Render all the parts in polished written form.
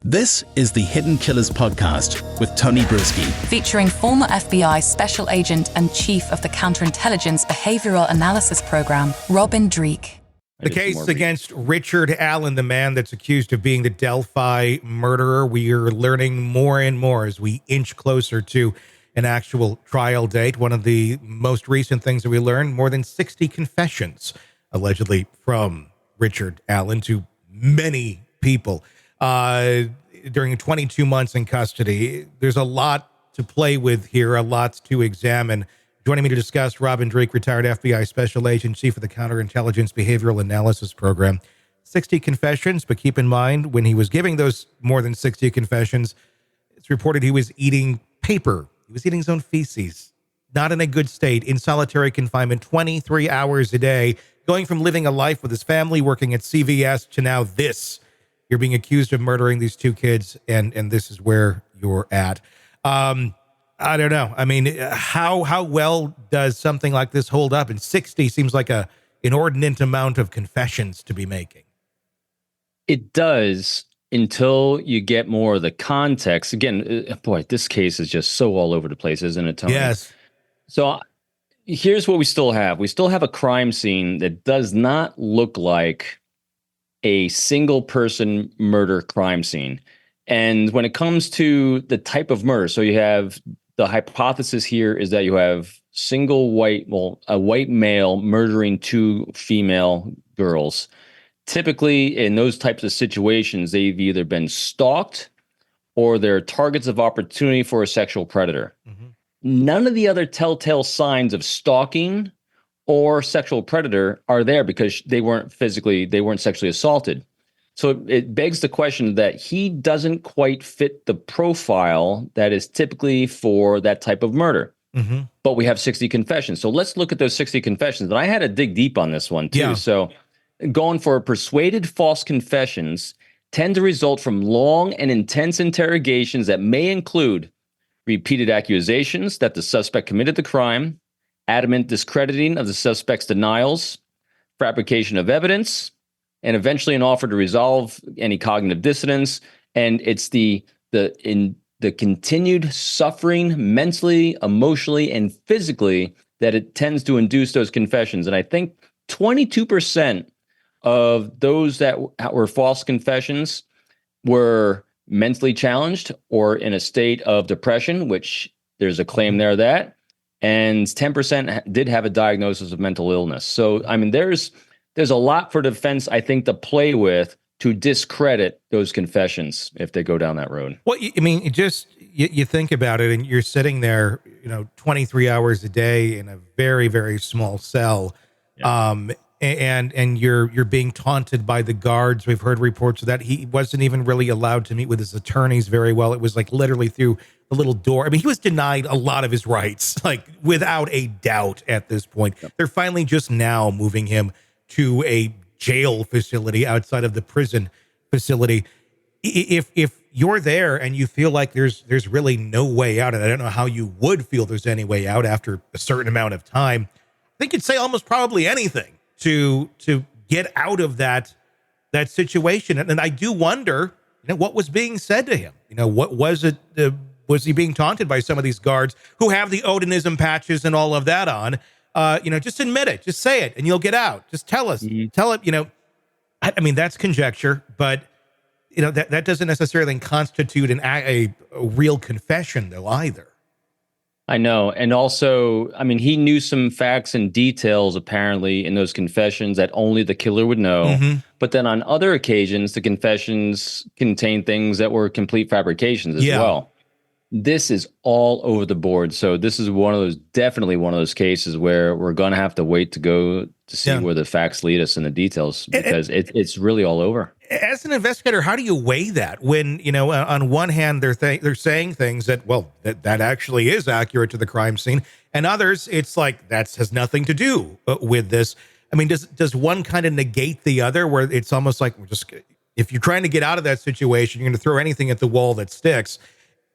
This is the Hidden Killers podcast with Tony Brueski. Featuring former FBI Special Agent and Chief of the Counterintelligence Behavioral Analysis Program, Robin Dreeke. The case against Richard Allen, the man that's accused of being the Delphi murderer. We are learning more and more as we inch closer to an actual trial date. One of the most recent things that we learned, more than 60 confessions, allegedly from Richard Allen to many people. During 22 months in custody. There's a lot to play with here, a lot to examine. Joining me to discuss, Robin Dreeke, retired FBI Special Agent, Chief of the Counterintelligence Behavioral Analysis Program. 60 confessions, but keep in mind, when he was giving those more than 60 confessions, it's reported he was eating paper. He was eating his own feces. Not in a good state, in solitary confinement, 23 hours a day, going from living a life with his family, working at CVS, to now this. You're being accused of murdering these two kids, and this is where you're at. I don't know. I mean, how well does something like this hold up? And 60 seems like an inordinate amount of confessions to be making. It does, until you get more of the context. Again, boy, this case is just so all over the place, isn't it, Tony? Yes. So here's what we still have. We still have a crime scene that does not look like a single person murder crime scene. And when it comes to the type of murder, so you have the hypothesis here is that you have a white male murdering two female girls. Typically in those types of situations, they've either been stalked or they're targets of opportunity for a sexual predator. Mm-hmm. None of the other telltale signs of stalking or sexual predator are there because they weren't sexually assaulted. So it begs the question that he doesn't quite fit the profile that is typically for that type of murder. Mm-hmm. But we have 60 confessions. So let's look at those 60 confessions. And I had to dig deep on this one too. Yeah. So going for persuaded false confessions tend to result from long and intense interrogations that may include repeated accusations that the suspect committed the crime, adamant discrediting of the suspect's denials, fabrication of evidence, and eventually an offer to resolve any cognitive dissonance. And it's the continued suffering mentally, emotionally, and physically that it tends to induce those confessions. And I think 22% of those that were false confessions were mentally challenged or in a state of depression, which there's a claim there that, and 10% did have a diagnosis of mental illness. So, I mean, there's a lot for defense, I think, to play with to discredit those confessions if they go down that road. Well, I mean, you think about it, and you're sitting there, 23 hours a day in a very, very small cell, yeah. And you're being taunted by the guards. We've heard reports that he wasn't even really allowed to meet with his attorneys very well. It was like literally through the little door. I mean, he was denied a lot of his rights, like without a doubt at this point. Yep. They're finally just now moving him to a jail facility outside of the prison facility. If you're there and you feel like there's really no way out, and I don't know how you would feel there's any way out after a certain amount of time, I think you'd say almost probably anything to get out of that situation. And I do wonder, what was being said to him? What was it? Was he being taunted by some of these guards who have the Odinism patches and all of that on? Just admit it, just say it, and you'll get out. Just tell us, tell it. I mean, that's conjecture, but that doesn't necessarily constitute a real confession, though, either. I know. And also, I mean, he knew some facts and details apparently in those confessions that only the killer would know. Mm-hmm. But then on other occasions, the confessions contain things that were complete fabrications as well. This is all over the board. So this is definitely one of those cases where we're going to have to wait to see where the facts lead us in the details, because it's really all over. As an investigator, how do you weigh that when, on one hand, they're saying things that actually is accurate to the crime scene, and others, it's like that has nothing to do with this. I mean, does one kind of negate the other, where it's almost like if you're trying to get out of that situation, you're going to throw anything at the wall that sticks.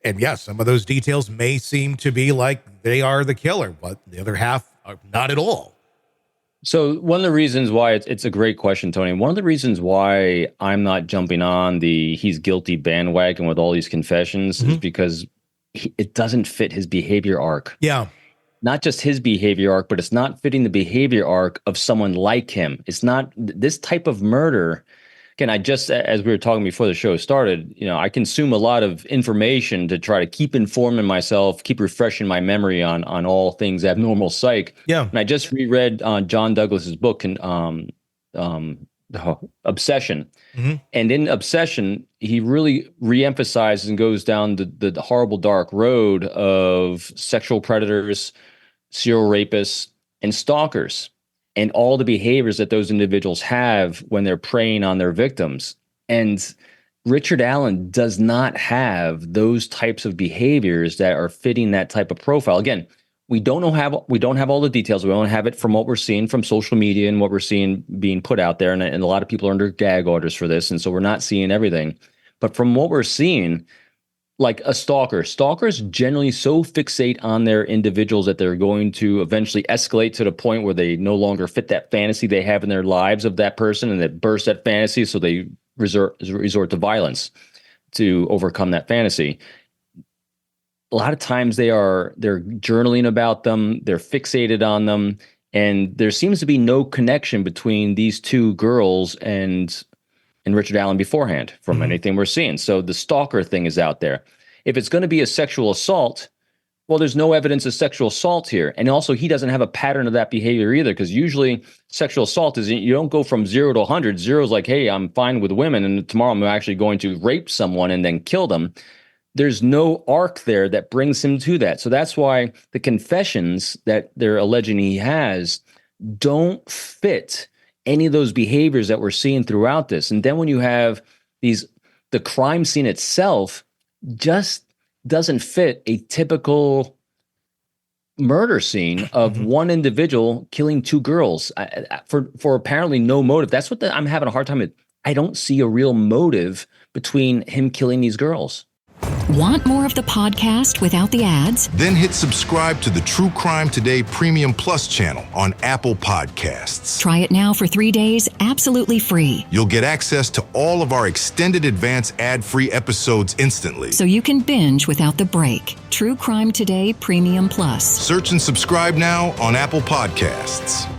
And yes, some of those details may seem to be like they are the killer, but the other half are not at all. So one of the reasons why it's a great question, Tony. One of the reasons why I'm not jumping on the he's guilty bandwagon with all these confessions is because it doesn't fit his behavior arc. Yeah. Not just his behavior arc, but it's not fitting the behavior arc of someone like him. It's not this type of murder. Again, as we were talking before the show started, I consume a lot of information to try to keep informing myself, keep refreshing my memory on all things abnormal psych. Yeah. And I just reread John Douglas's book, Obsession. And in Obsession, he really reemphasizes and goes down the horrible dark road of sexual predators, serial rapists, and stalkers, and all the behaviors that those individuals have when they're preying on their victims. And Richard Allen does not have those types of behaviors that are fitting that type of profile. Again, we don't have all the details. We don't have it from what we're seeing from social media and what we're seeing being put out there. And a lot of people are under gag orders for this. And so we're not seeing everything. But from what we're seeing, like a stalkers generally so fixate on their individuals that they're going to eventually escalate to the point where they no longer fit that fantasy they have in their lives of that person, and that burst that fantasy. So they resort to violence to overcome that fantasy. A lot of times they're journaling about them, they're fixated on them, and there seems to be no connection between these two girls and Richard Allen beforehand from anything we're seeing. So the stalker thing is out there. If it's going to be a sexual assault, well, there's no evidence of sexual assault here. And also he doesn't have a pattern of that behavior either, because usually sexual assault is, you don't go from 0 to 100. 0 is like, hey, I'm fine with women, and tomorrow I'm actually going to rape someone and then kill them. There's no arc there that brings him to that. So that's why the confessions that they're alleging he has don't fit any of those behaviors that we're seeing throughout this. And then when you have the crime scene itself just doesn't fit a typical murder scene of one individual killing two girls for apparently no motive. That's what I'm having a hard time with. I don't see a real motive between him killing these girls. Want more of the podcast without the ads? Then hit subscribe to the True Crime Today Premium Plus channel on Apple Podcasts. Try it now for 3 days, absolutely free. You'll get access to all of our extended advance ad-free episodes instantly. So you can binge without the break. True Crime Today Premium Plus. Search and subscribe now on Apple Podcasts.